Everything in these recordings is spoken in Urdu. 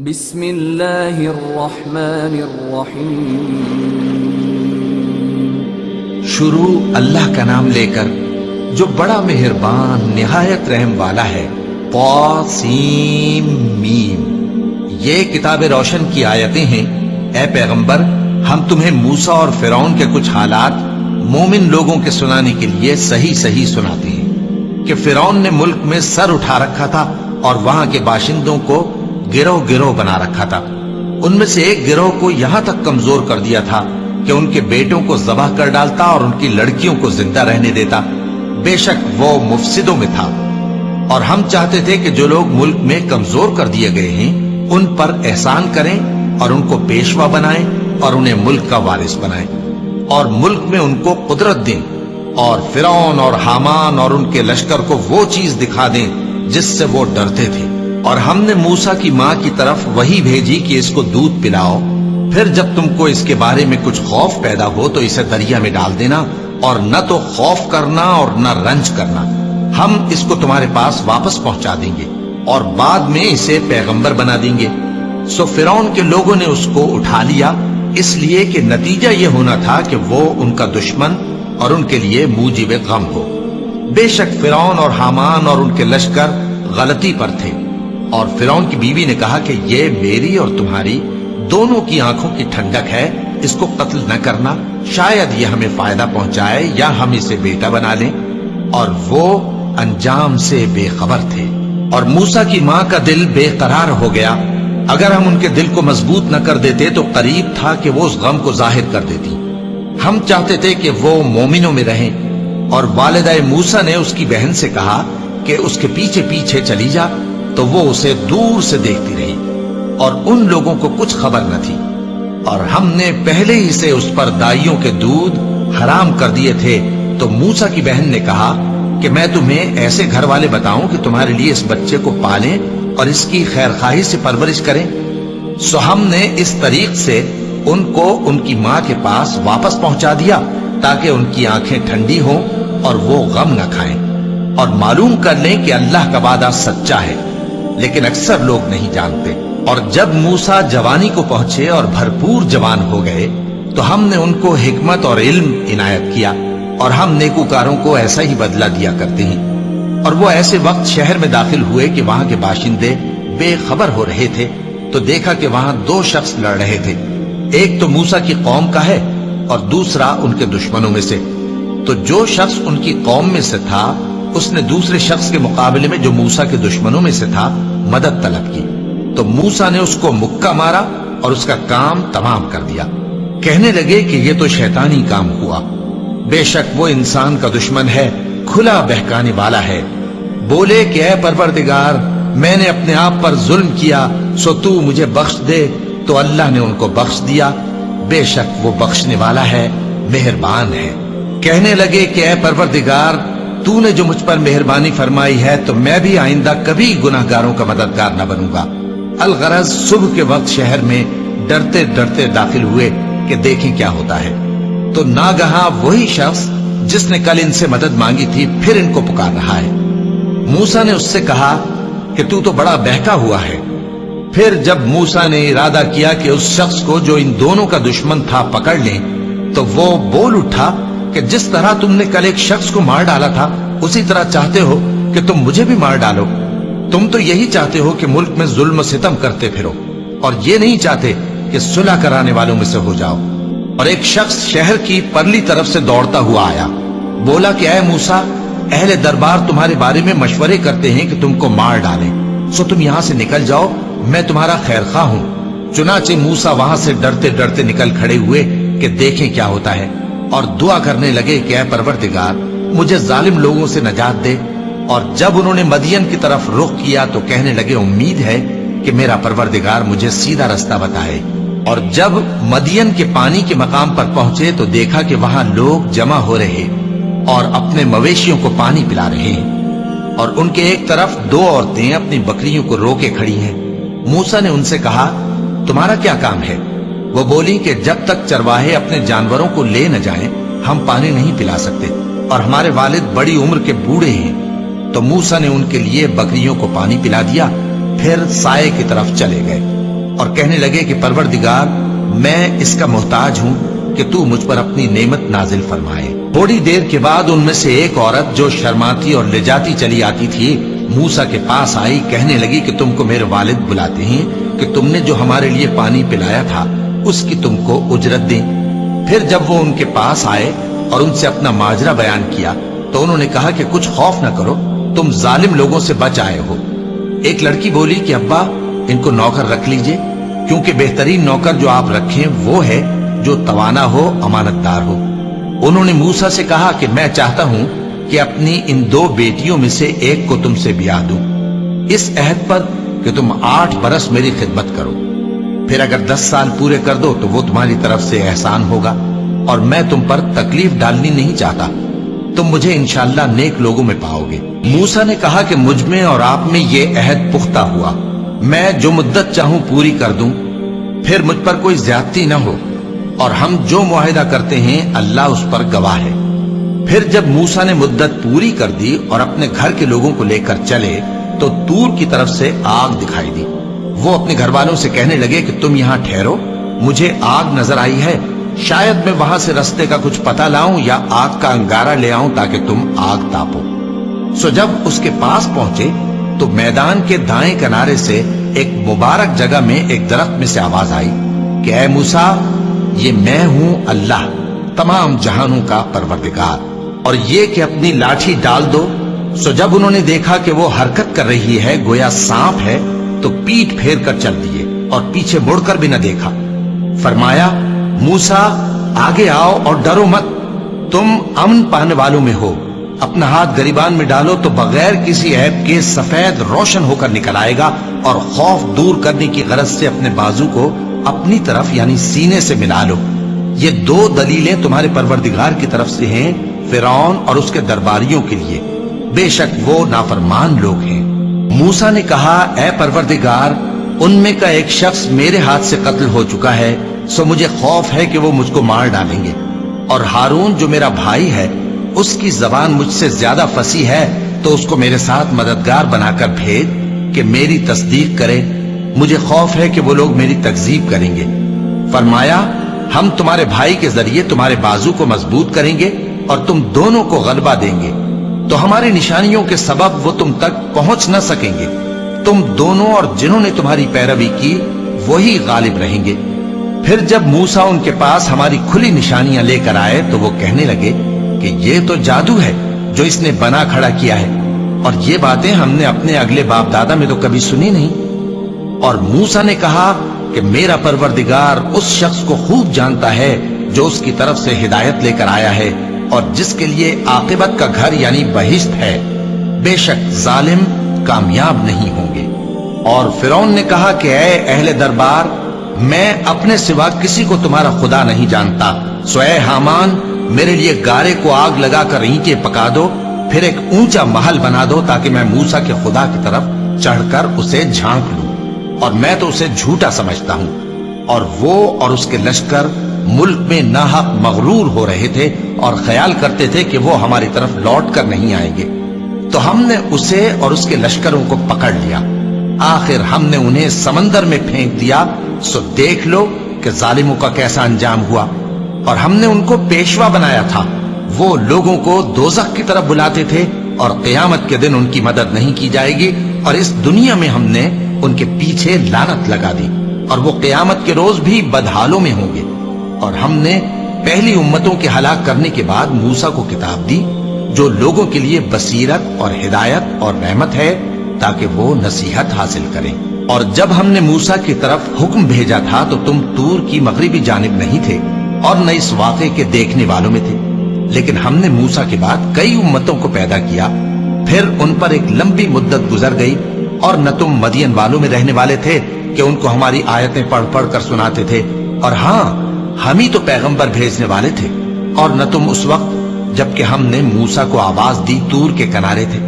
بسم اللہ الرحمن الرحیم۔ شروع اللہ کا نام لے کر جو بڑا مہربان نہایت رحم والا ہے۔ طاسیم میم۔ یہ کتاب روشن کی آیتیں ہیں۔ اے پیغمبر، ہم تمہیں موسیٰ اور فرعون کے کچھ حالات مومن لوگوں کے سنانے کے لیے صحیح صحیح سناتے ہیں کہ فرعون نے ملک میں سر اٹھا رکھا تھا اور وہاں کے باشندوں کو گروہ گروہ بنا رکھا تھا۔ ان میں سے ایک گروہ کو یہاں تک کمزور کر دیا تھا کہ ان کے بیٹوں کو ذبح کر ڈالتا اور ان کی لڑکیوں کو زندہ رہنے دیتا۔ بے شک وہ مفسدوں میں تھا۔ اور ہم چاہتے تھے کہ جو لوگ ملک میں کمزور کر دیے گئے ہیں ان پر احسان کریں اور ان کو پیشوا بنائیں اور انہیں ملک کا وارث بنائیں اور ملک میں ان کو قدرت دیں اور فرعون اور حامان اور ان کے لشکر کو وہ چیز دکھا دیں جس سے وہ ڈرتے تھے۔ اور ہم نے موسیٰ کی ماں کی طرف وحی بھیجی کہ اس کو دودھ پلاؤ، پھر جب تم کو اس کے بارے میں کچھ خوف پیدا ہو تو اسے دریا میں ڈال دینا اور نہ تو خوف کرنا اور نہ رنج کرنا، ہم اس کو تمہارے پاس واپس پہنچا دیں گے اور بعد میں اسے پیغمبر بنا دیں گے۔ سو فرعون کے لوگوں نے اس کو اٹھا لیا، اس لیے کہ نتیجہ یہ ہونا تھا کہ وہ ان کا دشمن اور ان کے لیے موجب غم ہو۔ بے شک فرعون اور حامان اور ان کے لشکر غلطی پر تھے۔ اور فرعون کی بیوی نے کہا کہ یہ میری اور تمہاری دونوں کی آنکھوں کی ٹھنڈک ہے، اس کو قتل نہ کرنا، شاید یہ ہمیں فائدہ پہنچائے یا ہم اسے بیٹا بنا لیں۔ اور وہ انجام سے بے خبر تھے۔ اور موسیٰ کی ماں کا دل بے قرار ہو گیا۔ اگر ہم ان کے دل کو مضبوط نہ کر دیتے تو قریب تھا کہ وہ اس غم کو ظاہر کر دیتی۔ ہم چاہتے تھے کہ وہ مومنوں میں رہیں۔ اور والدہ موسیٰ نے اس کی بہن سے کہا کہ اس کے پیچھے پیچھے چلی جا، تو وہ اسے دور سے دیکھتی رہی اور ان لوگوں کو کچھ خبر نہ تھی۔ اور ہم نے پہلے ہی سے اس پر دائیوں کے دودھ حرام کر دیے تھے۔ تو موسیٰ کی بہن نے کہا کہ میں تمہیں ایسے گھر والے بتاؤں کہ تمہارے لیے اس بچے کو پالیں اور اس کی خیر خواہی سے پرورش کریں۔ سو ہم نے اس طریق سے ان کو ان کی ماں کے پاس واپس پہنچا دیا تاکہ ان کی آنکھیں ٹھنڈی ہوں اور وہ غم نہ کھائیں اور معلوم کر لیں کہ اللہ کا وعدہ سچا ہے، لیکن اکثر لوگ نہیں جانتے۔ اور جب موسیٰ جوانی کو پہنچے اور بھرپور جوان ہو گئے تو ہم نے ان کو حکمت اور علم عنایت کیا، اور ہم نیکوکاروں کو ایسا ہی بدلہ دیا کرتے ہیں۔ اور وہ ایسے وقت شہر میں داخل ہوئے کہ وہاں کے باشندے بے خبر ہو رہے تھے، تو دیکھا کہ وہاں دو شخص لڑ رہے تھے، ایک تو موسیٰ کی قوم کا ہے اور دوسرا ان کے دشمنوں میں سے۔ تو جو شخص ان کی قوم میں سے تھا اس نے دوسرے شخص کے مقابلے میں جو موسیٰ کے دشمنوں میں سے تھا مدد طلب کی، تو موسیٰ نے اس کو مکہ مارا اور اس کا کام تمام کر دیا۔ کہنے لگے کہ یہ تو شیطانی کام ہوا، بے شک وہ انسان کا دشمن ہے، کھلا بہکانے والا ہے۔ بولے کہ اے پروردگار، میں نے اپنے آپ پر ظلم کیا، سو تو مجھے بخش دے، تو اللہ نے ان کو بخش دیا، بے شک وہ بخشنے والا ہے، مہربان ہے۔ کہنے لگے کہ اے پروردگار، تو نے جو مجھ پر مہربانی فرمائی ہے تو میں بھی آئندہ کبھی گناہگاروں کا مددگار نہ بنوں گا۔ الغرض صبح کے وقت شہر میں ڈرتے ڈرتے داخل ہوئے کہ دیکھیں کیا ہوتا ہے، تو ناگہاں وہی شخص جس نے کل ان سے مدد مانگی تھی پھر ان کو پکار رہا ہے۔ موسیٰ نے اس سے کہا کہ تو بڑا بہکا ہوا ہے۔ پھر جب موسیٰ نے ارادہ کیا کہ اس شخص کو جو ان دونوں کا دشمن تھا پکڑ لیں، تو وہ بول اٹھا کہ جس طرح تم نے کل ایک شخص کو مار ڈالا تھا اسی طرح چاہتے ہو کہ تم مجھے بھی مار ڈالو۔ تم تو یہی چاہتے ہو کہ ملک میں ظلم و ستم کرتے پھرو اور یہ نہیں چاہتے کہ صلح کرانے والوں میں سے ہو جاؤ۔ اور ایک شخص شہر کی پرلی طرف سے دوڑتا ہوا آیا، بولا کہ اے موسیٰ، اہل دربار تمہارے بارے میں مشورے کرتے ہیں کہ تم کو مار ڈالیں، سو تم یہاں سے نکل جاؤ، میں تمہارا خیر خواہ ہوں۔ چنانچہ موسیٰ وہاں سے ڈرتے ڈرتے نکل کھڑے ہوئے کہ دیکھیں کیا ہوتا ہے، اور دعا کرنے لگے کہ اے پروردگار، مجھے ظالم لوگوں سے نجات دے۔ اور جب انہوں نے مدین کی طرف رخ کیا تو کہنے لگے امید ہے کہ میرا پروردگار مجھے سیدھا رستہ بتائے۔ اور جب مدین کے پانی کے مقام پر پہنچے تو دیکھا کہ وہاں لوگ جمع ہو رہے اور اپنے مویشیوں کو پانی پلا رہے ہیں، اور ان کے ایک طرف دو عورتیں اپنی بکریوں کو روکے کھڑی ہیں۔ موسیٰ نے ان سے کہا تمہارا کیا کام ہے؟ وہ بولی کہ جب تک چرواہے اپنے جانوروں کو لے نہ جائیں ہم پانی نہیں پلا سکتے، اور ہمارے والد بڑی عمر کے بوڑھے ہیں۔ تو موسیٰ نے ان کے لیے بکریوں کو پانی پلا دیا، پھر سائے کی طرف چلے گئے۔ اور کہنے لگے کہ پروردگار میں اس کا محتاج ہوں کہ تو مجھ پر اپنی نعمت نازل فرمائے۔ تھوڑی دیر کے بعد ان میں سے ایک عورت جو شرماتی اور لجاتی چلی آتی تھی موسیٰ کے پاس آئی، کہنے لگی کہ تم کو میرے والد بلاتے ہیں کہ تم نے جو ہمارے لیے پانی پلایا تھا اس کی تم کو اجرت دیں۔ پھر جب وہ ان کے پاس آئے اور ان سے اپنا ماجرا بیان کیا تو انہوں نے کہا کہ کچھ خوف نہ کرو، تم ظالم لوگوں سے بچ آئے ہو۔ ایک لڑکی بولی کہ ابا ان کو نوکر رکھ لیجئے، کیونکہ بہترین نوکر جو آپ رکھیں وہ ہے جو توانا ہو، امانت دار ہو۔ انہوں نے موسیٰ سے کہا کہ میں چاہتا ہوں کہ اپنی ان 2 بیٹیوں میں سے ایک کو تم سے بیاہ دوں، اس عہد پر کہ تم 8 برس میری خدمت کرو، پھر اگر 10 سال پورے کر دو تو وہ تمہاری طرف سے احسان ہوگا، اور میں تم پر تکلیف ڈالنی نہیں چاہتا، تم مجھے انشاءاللہ نیک لوگوں میں پاؤ گے۔ موسیٰ نے کہا کہ مجھ میں اور آپ میں یہ عہد پختہ ہوا، میں جو مدت چاہوں پوری کر دوں، پھر مجھ پر کوئی زیادتی نہ ہو، اور ہم جو معاہدہ کرتے ہیں اللہ اس پر گواہ ہے۔ پھر جب موسیٰ نے مدت پوری کر دی اور اپنے گھر کے لوگوں کو لے کر چلے تو طور کی طرف سے آگ دکھائی دی۔ وہ اپنے گھر والوں سے کہنے لگے کہ تم یہاں ٹھہرو، مجھے آگ نظر آئی ہے، شاید میں وہاں سے رستے کا کچھ پتہ لاؤں یا آگ کا انگارہ لے آؤں تاکہ تم آگ تاپو۔ سو جب اس کے پاس پہنچے تو میدان کے دائیں کنارے سے ایک مبارک جگہ میں ایک درخت میں سے آواز آئی کہ اے موسیٰ، یہ میں ہوں اللہ، تمام جہانوں کا پروردگار، اور یہ کہ اپنی لاٹھی ڈال دو۔ سو جب انہوں نے دیکھا کہ وہ حرکت کر رہی ہے گویا سانپ ہے تو پیٹ پھیر کر چل دیے اور پیچھے مڑ کر بھی نہ دیکھا۔ فرمایا موسیٰ آگے آؤ اور ڈرو مت، تم امن پانے والوں میں ہو، اپنا ہاتھ گریبان میں ڈالو تو بغیر کسی عیب کے سفید روشن ہو کر نکل آئے گا، اور خوف دور کرنے کی غرض سے اپنے بازو کو اپنی طرف یعنی سینے سے ملا لو۔ یہ 2 دلیلیں تمہارے پروردگار کی طرف سے ہیں فرعون اور اس کے درباریوں کے لیے، بے شک وہ نافرمان لوگ ہیں۔ موسیٰ نے کہا اے پروردگار، ان میں کا ایک شخص میرے ہاتھ سے قتل ہو چکا ہے، سو مجھے خوف ہے کہ وہ مجھ کو مار ڈالیں گے، اور ہارون جو میرا بھائی ہے اس کی زبان مجھ سے زیادہ فصیح ہے، تو اس کو میرے ساتھ مددگار بنا کر بھیج کہ میری تصدیق کرے، مجھے خوف ہے کہ وہ لوگ میری تکذیب کریں گے۔ فرمایا ہم تمہارے بھائی کے ذریعے تمہارے بازو کو مضبوط کریں گے اور تم دونوں کو غلبہ دیں گے، تو ہماری نشانیوں کے سبب وہ تم تک پہنچ نہ سکیں گے، تم دونوں اور جنہوں نے تمہاری پیروی کی وہی غالب رہیں گے۔ پھر جب موسیٰ ان کے پاس ہماری کھلی نشانیاں لے کر آئے تو وہ کہنے لگے کہ یہ تو جادو ہے جو اس نے بنا کھڑا کیا ہے، اور یہ باتیں ہم نے اپنے اگلے باپ دادا میں تو کبھی سنی نہیں۔ اور موسیٰ نے کہا کہ میرا پروردگار اس شخص کو خوب جانتا ہے جو اس کی طرف سے ہدایت لے کر آیا ہے اور جس کے لیے عاقبت کا گھر یعنی بہشت ہے، بے شک ظالم کامیاب نہیں ہوں گے۔ اور فرعون نے کہا کہ اے اہل دربار، میں اپنے سوا کسی کو تمہارا خدا نہیں جانتا، سو اے حامان میرے لیے گارے کو آگ لگا کر اینٹیں پکا دو، پھر ایک اونچا محل بنا دو تاکہ میں موسیٰ کے خدا کی طرف چڑھ کر اسے جھانک لوں، اور میں تو اسے جھوٹا سمجھتا ہوں۔ اور وہ اور اس کے لشکر ملک میں ناحق مغرور ہو رہے تھے اور خیال کرتے تھے کہ وہ ہماری طرف لوٹ کر نہیں آئیں گے، تو ہم نے اسے اور اس کے لشکروں کو پکڑ لیا، آخر ہم نے انہیں سمندر میں پھینک دیا، سو دیکھ لو کہ ظالموں کا کیسا انجام ہوا۔ اور ہم نے ان کو پیشوا بنایا تھا، وہ لوگوں کو دوزخ کی طرف بلاتے تھے، اور قیامت کے دن ان کی مدد نہیں کی جائے گی، اور اس دنیا میں ہم نے ان کے پیچھے لعنت لگا دی، اور وہ قیامت کے روز بھی بدحالوں میں ہوں گے۔ اور ہم نے پہلی امتوں کے ہلاک کرنے کے بعد موسیٰ کو کتاب دی جو لوگوں کے لیے بصیرت اور ہدایت اور رحمت ہے تاکہ وہ نصیحت حاصل کریں۔ اور جب ہم نے موسیٰ کی طرف حکم بھیجا تھا تو تم طور کی مغربی جانب نہیں تھے اور نہ اس واقعے کے دیکھنے والوں میں تھے، لیکن ہم نے موسیٰ کے بعد کئی امتوں کو پیدا کیا، پھر ان پر ایک لمبی مدت گزر گئی، اور نہ تم مدین والوں میں رہنے والے تھے کہ ان کو ہماری آیتیں پڑھ پڑھ کر سناتے تھے، اور ہاں ہم ہی تو پیغمبر بھیجنے والے تھے، اور نہ تم اس وقت جبکہ ہم نے موسیٰ کو آواز دی طور کے کنارے تھے،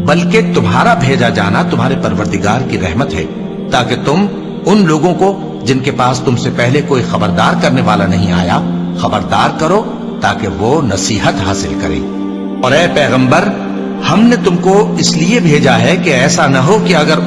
بلکہ تمہارا بھیجا جانا تمہارے پروردگار کی رحمت ہے تاکہ تم ان لوگوں کو جن کے پاس تم سے پہلے کوئی خبردار کرنے والا نہیں آیا خبردار کرو تاکہ وہ نصیحت حاصل کریں۔ اور اے پیغمبر، ہم نے تم کو اس لیے بھیجا ہے کہ ایسا نہ ہو کہ اگر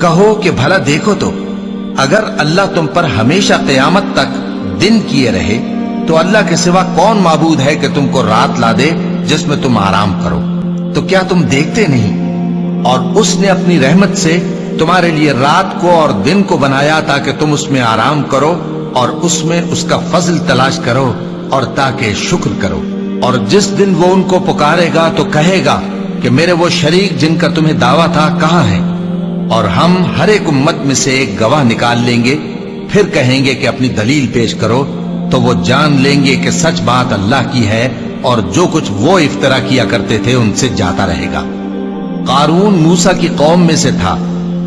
کہو کہ بھلا دیکھو تو اگر اللہ تم پر ہمیشہ قیامت تک دن کیے رہے تو اللہ کے سوا کون معبود ہے کہ تم کو رات لا دے جس میں تم آرام کرو؟ تو کیا تم دیکھتے نہیں؟ اور اس نے اپنی رحمت سے تمہارے لیے رات کو اور دن کو بنایا تاکہ تم اس میں آرام کرو اور اس میں اس کا فضل تلاش کرو اور تاکہ شکر کرو۔ اور جس دن وہ ان کو پکارے گا تو کہے گا کہ میرے وہ شریک جن کا تمہیں دعویٰ تھا کہاں ہیں؟ اور ہم ہر ایک امت میں سے ایک گواہ نکال لیں گے، پھر کہیں گے کہ اپنی دلیل پیش کرو، تو وہ جان لیں گے کہ سچ بات اللہ کی ہے اور جو کچھ وہ افترا کیا کرتے تھے ان سے جاتا رہے گا۔ قارون موسیٰ کی قوم میں سے تھا،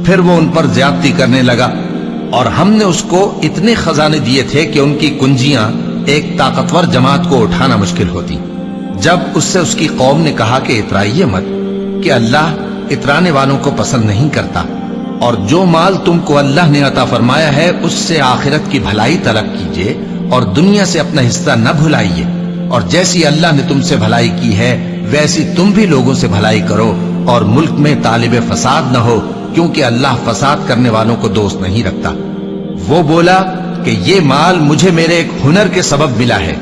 پھر وہ ان پر زیادتی کرنے لگا، اور ہم نے اس کو اتنے خزانے دیے تھے کہ ان کی کنجیاں ایک طاقتور جماعت کو اٹھانا مشکل ہوتی۔ جب اس سے اس کی قوم نے کہا کہ اترائیے مت، کہ اللہ اترانے والوں کو پسند نہیں کرتا، اور جو مال تم کو اللہ نے عطا فرمایا ہے اس سے آخرت کی بھلائی طلب کیجیے اور دنیا سے اپنا حصہ نہ بھلائیے، اور جیسی اللہ نے تم سے بھلائی کی ہے ویسی تم بھی لوگوں سے بھلائی کرو، اور ملک میں طالب فساد نہ ہو، کیونکہ اللہ فساد کرنے والوں کو دوست نہیں رکھتا۔ وہ بولا کہ یہ مال مجھے میرے ایک ہنر کے سبب ملا ہے۔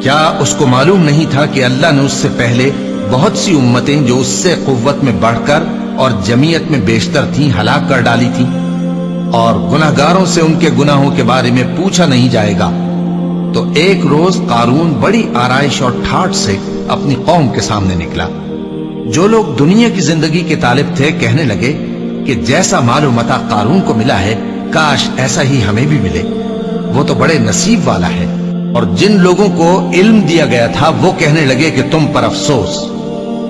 کیا اس کو معلوم نہیں تھا کہ اللہ نے اس سے پہلے بہت سی امتیں جو اس سے قوت میں بڑھ کر اور جمعیت میں بیشتر تھیں ہلاک کر ڈالی تھیں، اور گناہگاروں سے ان کے گناہوں کے بارے میں پوچھا نہیں جائے گا؟ تو ایک روز قارون بڑی آرائش اور ٹھاٹ سے اپنی قوم کے سامنے نکلا۔ جو لوگ دنیا کی زندگی کے طالب تھے کہنے لگے کہ جیسا مال و متاع قارون کو ملا ہے کاش ایسا ہی ہمیں بھی ملے، وہ تو بڑے نصیب والا ہے۔ اور جن لوگوں کو علم دیا گیا تھا وہ کہنے لگے کہ تم پر افسوس،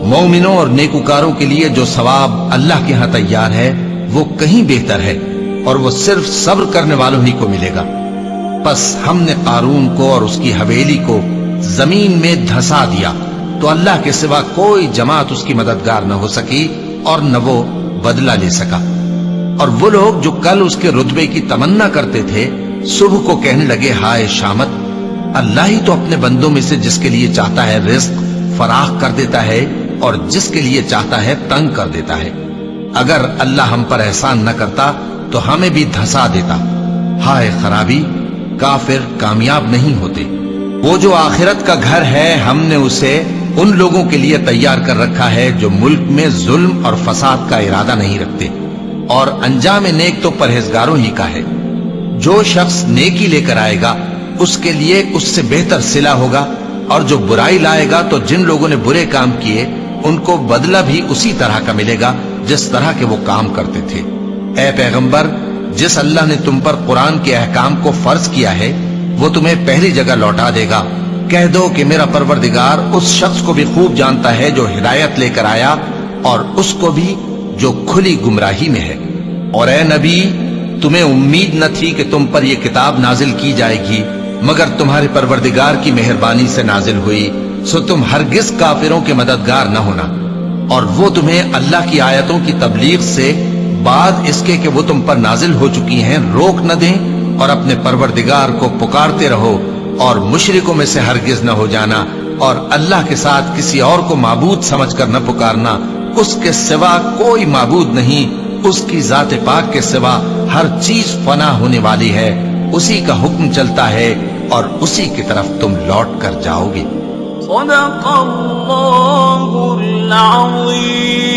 مومنوں اور نیکوکاروں کے لیے جو ثواب اللہ کے ہاں تیار ہے وہ کہیں بہتر ہے، اور وہ صرف صبر کرنے والوں ہی کو ملے گا۔ پس ہم نے قارون کو اور اس کی حویلی کو زمین میں دھسا دیا، تو اللہ کے سوا کوئی جماعت اس کی مددگار نہ ہو سکی اور نہ وہ بدلہ لے سکا۔ اور وہ لوگ جو کل اس کے رتبے کی تمنا کرتے تھے صبح کو کہنے لگے ہائے شامت، اللہ ہی تو اپنے بندوں میں سے جس کے لیے چاہتا ہے رزق فراخ کر دیتا ہے اور جس کے لیے چاہتا ہے تنگ کر دیتا ہے۔ اگر اللہ ہم پر احسان نہ کرتا تو ہمیں بھی دھسا دیتا۔ ہائے خرابی، کافر کامیاب نہیں ہوتے۔ وہ جو آخرت کا گھر ہے ہم نے اسے ان لوگوں کے لیے تیار کر رکھا ہے جو ملک میں ظلم اور فساد کا ارادہ نہیں رکھتے، اور انجام نیک تو پرہیزگاروں ہی کا ہے۔ جو شخص نیکی لے کر آئے گا اس کے لیے اس سے بہتر صلہ ہوگا، اور جو برائی لائے گا تو جن لوگوں نے برے کام کیے ان کو بدلہ بھی اسی طرح کا ملے گا جس طرح کے وہ کام کرتے تھے۔ اے پیغمبر، جس اللہ نے تم پر قرآن کے احکام کو فرض کیا ہے وہ تمہیں پہلی جگہ لوٹا دے گا۔ کہہ دو کہ میرا پروردگار اس شخص کو بھی خوب جانتا ہے جو ہدایت لے کر آیا اور اس کو بھی جو کھلی گمراہی میں ہے۔ اور اے نبی، تمہیں امید نہ تھی کہ تم پر یہ کتاب نازل کی جائے گی مگر تمہارے پروردگار کی مہربانی سے نازل ہوئی، سو تم ہرگز کافروں کے مددگار نہ ہونا، اور وہ تمہیں اللہ کی آیتوں کی تبلیغ سے بعد اس کے کہ وہ تم پر نازل ہو چکی ہیں روک نہ دیں، اور اپنے پروردگار کو پکارتے رہو اور مشرکوں میں سے ہرگز نہ ہو جانا، اور اللہ کے ساتھ کسی اور کو معبود سمجھ کر نہ پکارنا۔ اس کے سوا کوئی معبود نہیں، اس کی ذات پاک کے سوا ہر چیز فنا ہونے والی ہے، اسی کا حکم چلتا ہے اور اسی کی طرف تم لوٹ کر جاؤ گے۔ صدق اللہ العظیم۔